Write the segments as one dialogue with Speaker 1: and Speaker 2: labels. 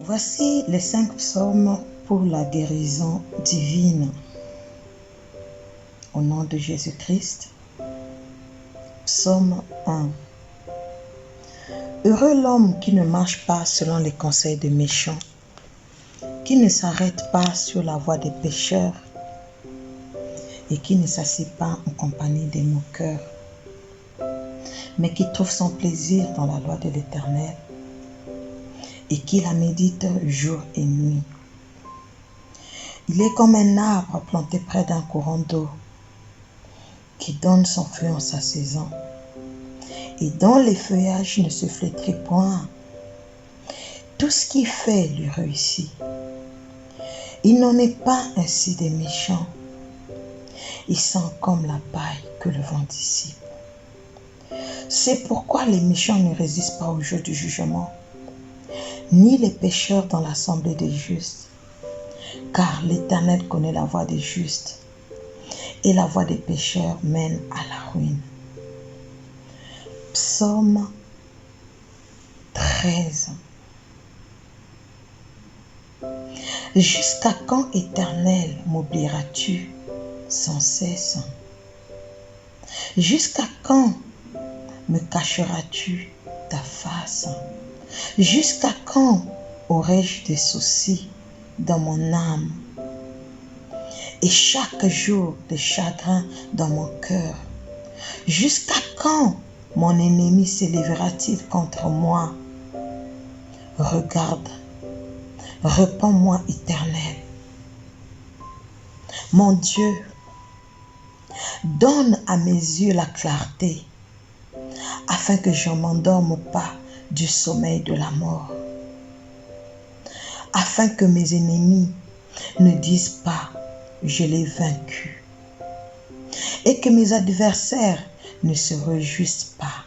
Speaker 1: Voici les 5 psaumes pour la guérison divine. Au nom de Jésus-Christ. Psaume 1. Heureux l'homme qui ne marche pas selon les conseils des méchants, qui ne s'arrête pas sur la voie des pécheurs et qui ne s'assied pas en compagnie des moqueurs, mais qui trouve son plaisir dans la loi de l'Éternel et qui la médite jour et nuit. Il est comme un arbre planté près d'un courant d'eau qui donne son fruit en sa saison et dont les feuillages ne se flétrit point. Tout ce qu'il fait lui réussit. Il n'en est pas ainsi des méchants. Ils sont comme la paille que le vent dissipe. C'est pourquoi les méchants ne résistent pas au jour du jugement, ni les pécheurs dans l'assemblée des justes. Car l'Éternel connaît la voie des justes, et la voie des pécheurs mène à la ruine. Psaume 13. Jusqu'à quand, Éternel, m'oublieras-tu sans cesse? Jusqu'à quand me cacheras-tu ta face? Jusqu'à quand aurai-je des soucis dans mon âme et chaque jour des chagrins dans mon cœur? Jusqu'à quand mon ennemi s'élèvera-t-il contre moi? Regarde, réponds-moi, Éternel. Mon Dieu, donne à mes yeux la clarté, afin que je ne m'endorme pas du sommeil de la mort, afin que mes ennemis ne disent pas « je l'ai vaincu » et que mes adversaires ne se réjouissent pas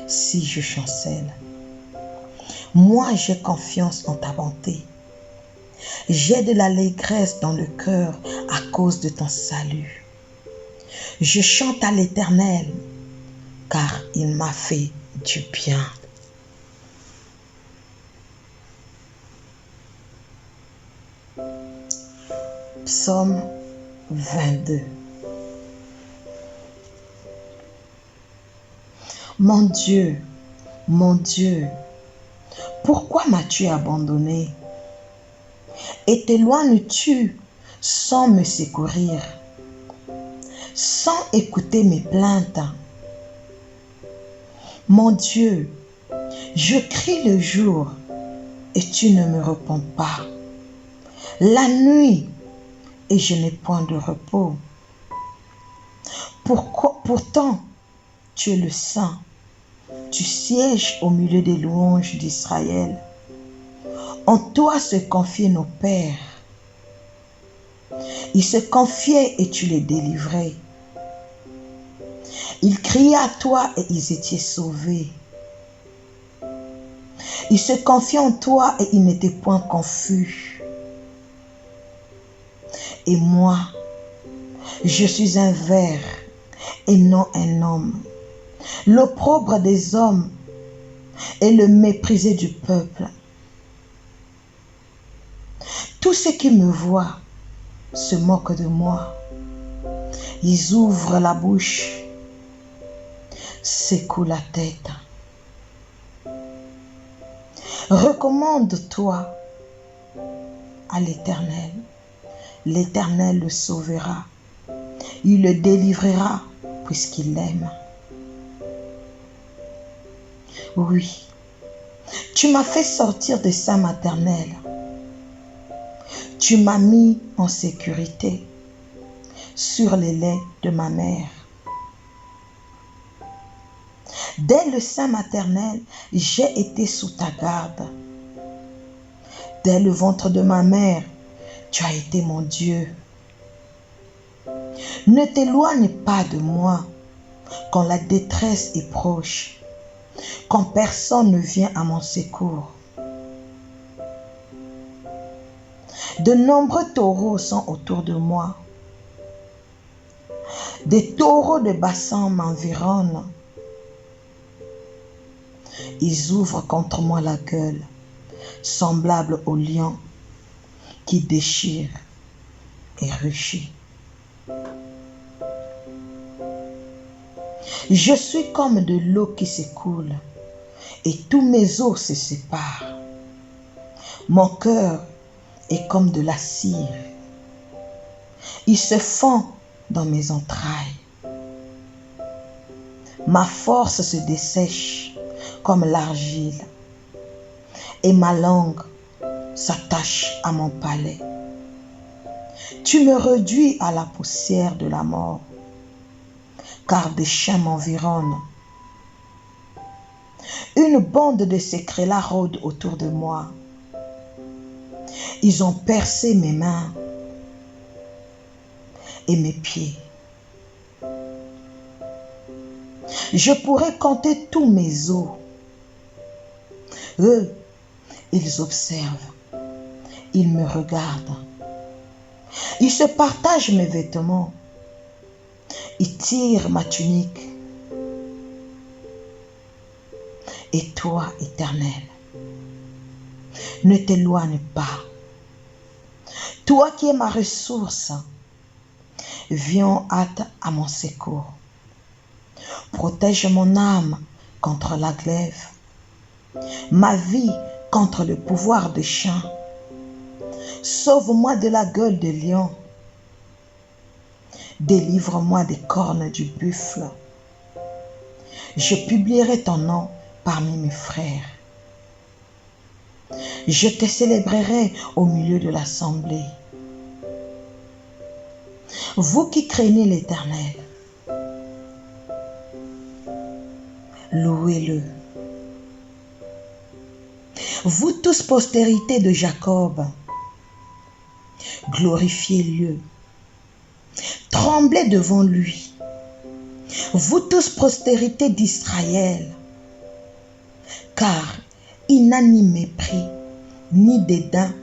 Speaker 1: si je chancelle. Moi, j'ai confiance en ta bonté. J'ai de l'allégresse dans le cœur à cause de ton salut. Je chante à l'Éternel, car il m'a fait du bien. Psaume 22. Mon Dieu, pourquoi m'as-tu abandonné? Et t'éloignes-tu sans me secourir, sans écouter mes plaintes? Mon Dieu, je crie le jour et tu ne me réponds pas. La nuit et je n'ai point de repos. Pourtant, tu es le Saint. Tu sièges au milieu des louanges d'Israël. En toi se confiaient nos pères. Ils se confiaient et tu les délivrais. Ils criaient à toi et ils étaient sauvés. Ils se confiaient en toi et ils n'étaient point confus. Et moi, je suis un ver et non un homme, l'opprobre des hommes et le méprisé du peuple. Tous ceux qui me voient se moquent de moi. Ils ouvrent la bouche, secouent la tête. Recommande-toi à l'Éternel. L'Éternel le sauvera. Il le délivrera puisqu'il l'aime. Oui, tu m'as fait sortir des seins maternels. Tu m'as mis en sécurité sur les laits de ma mère. Dès le sein maternel, j'ai été sous ta garde. Dès le ventre de ma mère, tu as été mon Dieu. Ne t'éloigne pas de moi quand la détresse est proche, quand personne ne vient à mon secours. De nombreux taureaux sont autour de moi. Des taureaux de bassin» Ils ouvrent contre moi la gueule. semblable au lion qui déchire et rugit. Je suis comme de l'eau qui s'écoule et tous mes os se séparent. Mon cœur est comme de la cire. Il se fond dans mes entrailles. Ma force se dessèche comme l'argile et ma langue s'attache à mon palais. Tu me réduis à la poussière de la mort, car des chiens m'environnent. Une bande de sécrets-là rôde autour de moi. Ils ont percé mes mains et mes pieds. Je pourrais compter tous mes os. Eux, ils observent, ils me regardent. Ils se partagent mes vêtements. Ils tirent ma tunique. Et toi, Éternel, ne t'éloigne pas. Toi qui es ma ressource, viens en hâte à mon secours. Protège mon âme contre la glaive, ma vie contre le pouvoir des chiens. Sauve-moi de la gueule des lions. Délivre-moi des cornes du buffle. Je publierai ton nom parmi mes frères. Je te célébrerai au milieu de l'assemblée. Vous qui craignez l'Éternel, louez-le. Vous tous postérité de Jacob, glorifiez-le. Tremblez devant lui. Vous tous postérité d'Israël, car il n'a ni mépris, ni dédain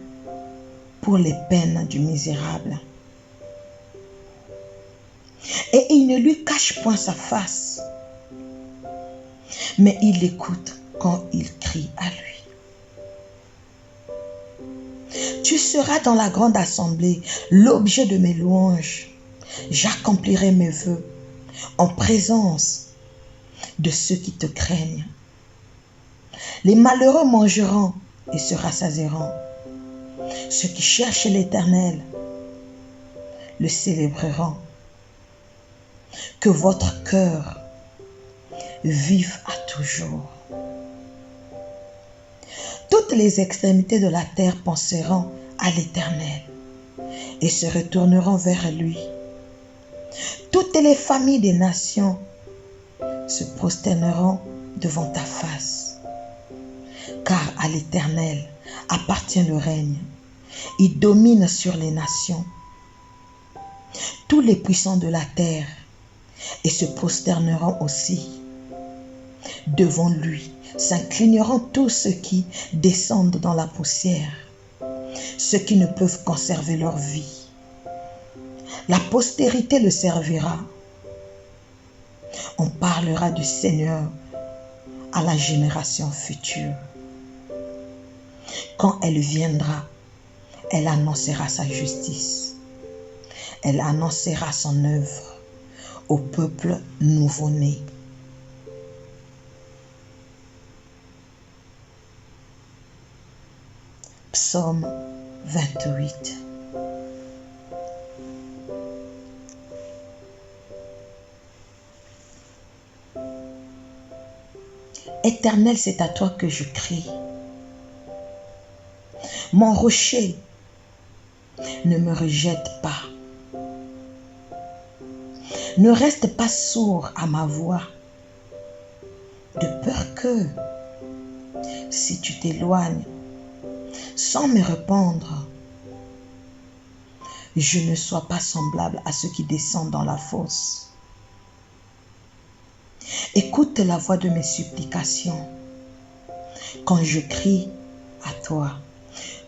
Speaker 1: pour les peines du misérable. Et il ne lui cache point sa face, mais il l'écoute quand il crie à lui. Tu seras dans la grande assemblée, l'objet de mes louanges. J'accomplirai mes vœux en présence de ceux qui te craignent. Les malheureux mangeront et se rassasieront. Ceux qui cherchent l'Éternel le célébreront. Que votre cœur vive à toujours. Toutes les extrémités de la terre penseront à l'Éternel et se retourneront vers lui. Toutes les familles des nations se prosterneront devant ta face. Car à l'Éternel appartient le règne. Il domine sur les nations. Tous les puissants de la terre et se prosterneront aussi. Devant lui s'inclineront tous ceux qui descendent dans la poussière, ceux qui ne peuvent conserver leur vie. La postérité le servira. On parlera du Seigneur à la génération future. Quand elle viendra, elle annoncera sa justice. Elle annoncera son œuvre au peuple nouveau-né. Psaume 28. Éternel, c'est à toi que je crie. Mon rocher, ne me rejette pas. Ne reste pas sourd à ma voix, de peur que, si tu t'éloignes, sans me répondre, je ne sois pas semblable à ceux qui descendent dans la fosse. Écoute la voix de mes supplications quand je crie à toi,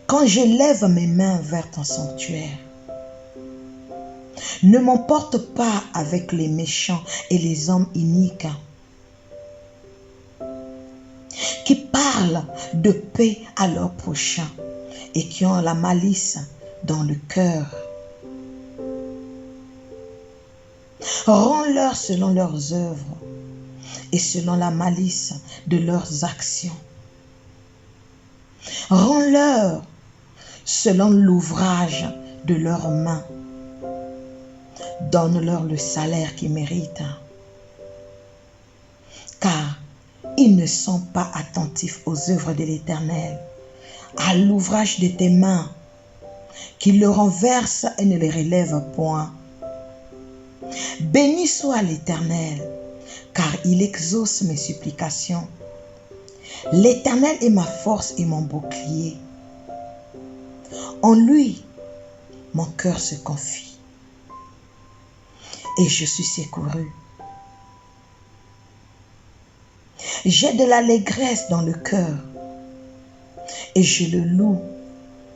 Speaker 1: quand je lève mes mains vers ton sanctuaire. Ne m'emporte pas avec les méchants et les hommes iniques, qui parlent de paix à leur prochain et qui ont la malice dans le cœur. Rends-leur selon leurs œuvres et selon la malice de leurs actions. Rends-leur selon l'ouvrage de leurs mains. Donne-leur le salaire qu'ils méritent, car ils ne sont pas attentifs aux œuvres de l'Éternel, à l'ouvrage de tes mains, qui le renverse et ne les relève point. Béni soit l'Éternel, car il exauce mes supplications. L'Éternel est ma force et mon bouclier. En lui, mon cœur se confie et je suis secouru. J'ai de l'allégresse dans le cœur et je le loue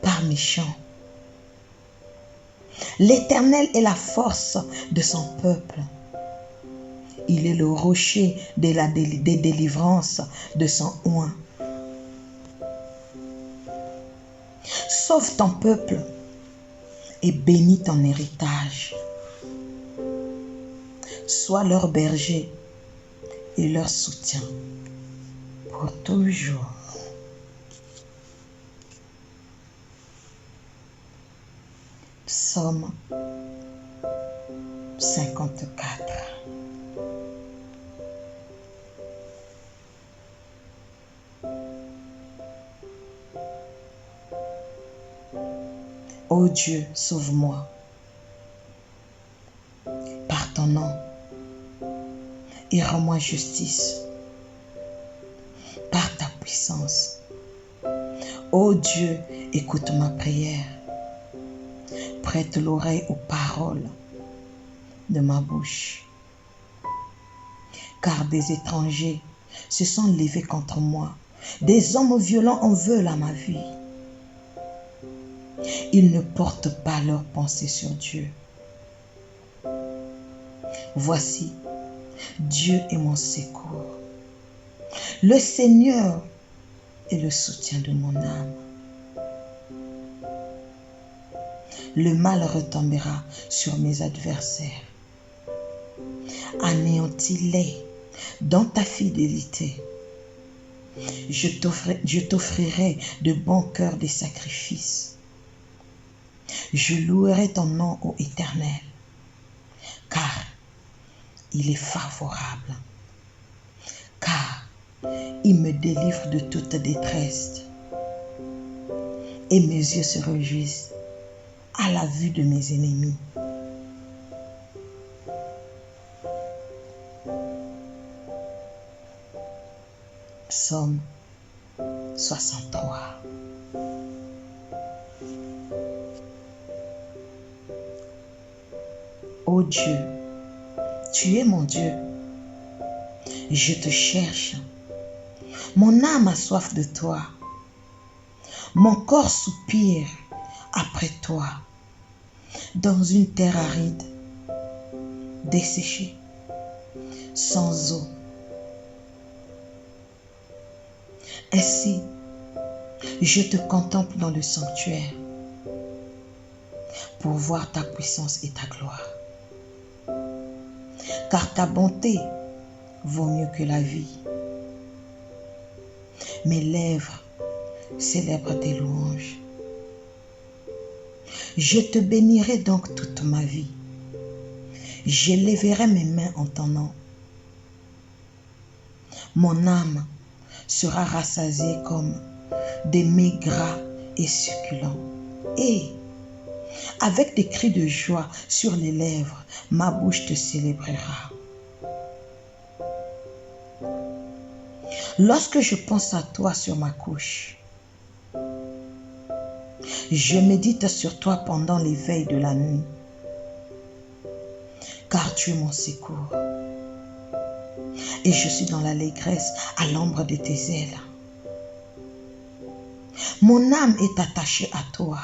Speaker 1: par mes chants. L'Éternel est la force de son peuple. Il est le rocher des délivrances de son oint. Sauve ton peuple et bénis ton héritage. Sois leur berger et leur soutien pour toujours. Psaume 54. Ô Dieu, sauve-moi par ton nom et rends-moi justice par ta puissance. Ô Dieu, écoute ma prière. Prête l'oreille aux paroles de ma bouche. Car des étrangers se sont levés contre moi. Des hommes violents en veulent à ma vie. Ils ne portent pas leurs pensées sur Dieu. Voici, Dieu est mon secours. Le Seigneur est le soutien de mon âme. Le mal retombera sur mes adversaires. Anéantis-les dans ta fidélité. Je t'offrirai de bon cœur des sacrifices. Je louerai ton nom, ô Éternel, car il est favorable, car il me délivre de toute détresse et mes yeux se réjouissent à la vue de mes ennemis. Psaume 63. Ô Dieu, tu es mon Dieu. Je te cherche. Mon âme a soif de toi. Mon corps soupire après toi, dans une terre aride, desséchée, sans eau. Ainsi, je te contemple dans le sanctuaire pour voir ta puissance et ta gloire. Car ta bonté vaut mieux que la vie. Mes lèvres célèbrent tes louanges. Je te bénirai donc toute ma vie. J'élèverai mes mains en ton nom. Mon âme sera rassasiée comme des mets gras et succulents. Et avec des cris de joie sur les lèvres, ma bouche te célébrera. Lorsque je pense à toi sur ma couche, je médite sur toi pendant les veilles de la nuit, car tu es mon secours. Et je suis dans l'allégresse à l'ombre de tes ailes. Mon âme est attachée à toi.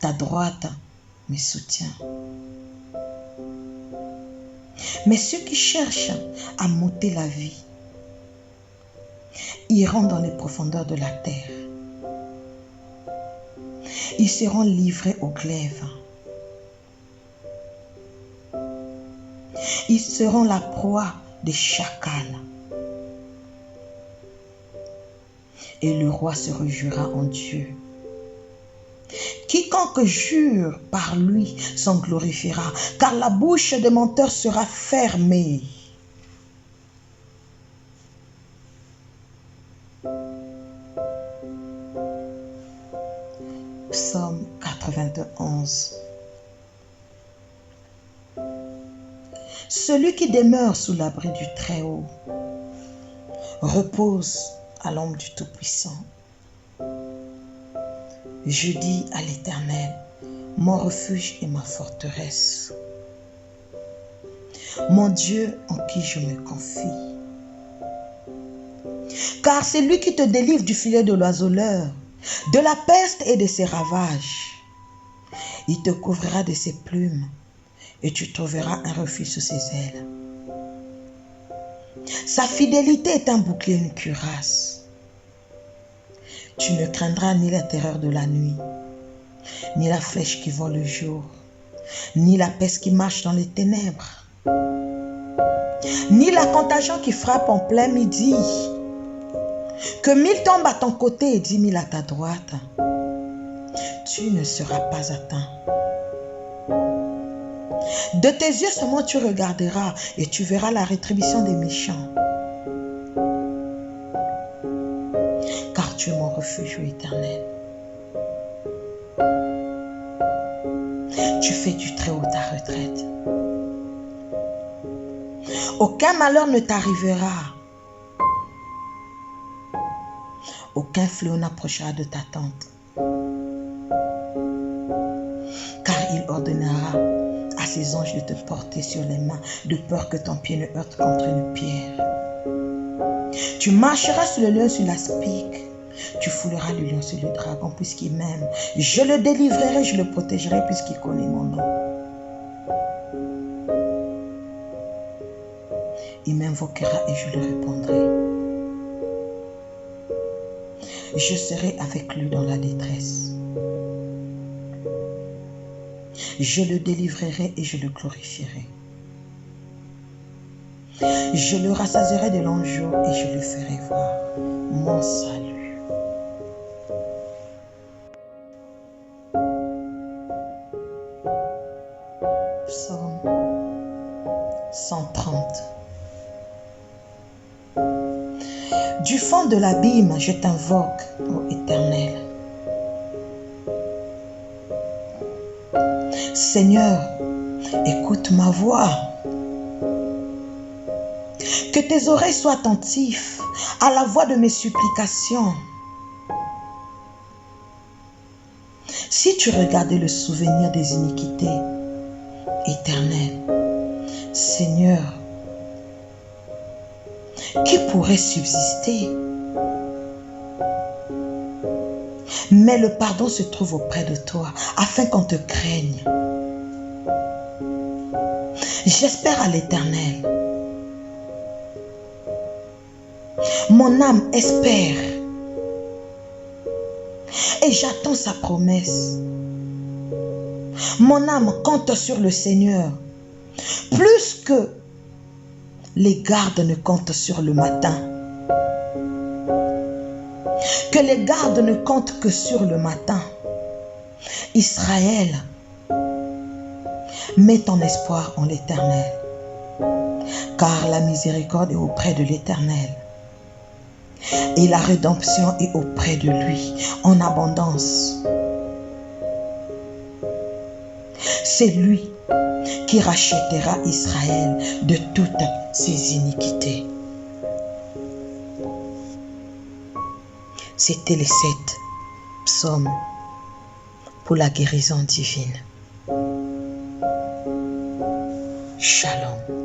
Speaker 1: Ta droite me soutient. Mais ceux qui cherchent à m'ôter la vie iront dans les profondeurs de la terre. Ils seront livrés au glaive. Ils seront la proie des chacals. Et le roi se réjouira en Dieu. Quiconque jure par lui s'en glorifiera, car la bouche des menteurs sera fermée. Psaume 91. Celui qui demeure sous l'abri du Très-Haut repose à l'ombre du Tout-Puissant. Je dis à l'Éternel, mon refuge et ma forteresse, mon Dieu en qui je me confie. Car c'est lui qui te délivre du filet de l'oiseleur, de la peste et de ses ravages. Il te couvrira de ses plumes et tu trouveras un refuge sous ses ailes. Sa fidélité est un bouclier, une cuirasse. Tu ne craindras ni la terreur de la nuit, ni la flèche qui vole le jour, ni la peste qui marche dans les ténèbres, ni la contagion qui frappe en plein midi. Que 1000 tombent à ton côté et 10 000 à ta droite, tu ne seras pas atteint. De tes yeux seulement tu regarderas et tu verras la rétribution des méchants. Car tu es mon refuge, ô Éternel. Tu fais du Très-Haut ta retraite. Aucun malheur ne t'arrivera. Aucun fléau n'approchera de ta tente. Car il ordonnera à ses anges de te porter sur les mains, de peur que ton pied ne heurte contre une pierre. Tu marcheras sur le lion, sur l'aspic. Tu fouleras le lion sur le dragon, puisqu'il m'aime. Je le délivrerai, je le protégerai, puisqu'il connaît mon nom. Il m'invoquera et je le répondrai. Je serai avec lui dans la détresse. Je le délivrerai et je le glorifierai. Je le rassasierai de longs jours et je le ferai voir mon salut. Psaume 130. Du fond de l'abîme, je t'invoque, ô Éternel. Seigneur, écoute ma voix. Que tes oreilles soient attentives à la voix de mes supplications. Si tu regardais le souvenir des iniquités, Éternel, Seigneur, qui pourrait subsister? Mais le pardon se trouve auprès de toi, afin qu'on te craigne. J'espère à l'Éternel. Mon âme espère. Et j'attends sa promesse. Mon âme compte sur le Seigneur. Plus que les gardes ne comptent sur le matin. Que les gardes ne comptent que sur le matin. Israël, mets ton espoir en l'Éternel, car la miséricorde est auprès de l'Éternel et la rédemption est auprès de lui en abondance. C'est lui qui rachètera Israël de toutes ses iniquités. C'était les 7 psaumes pour la guérison divine. Shalom.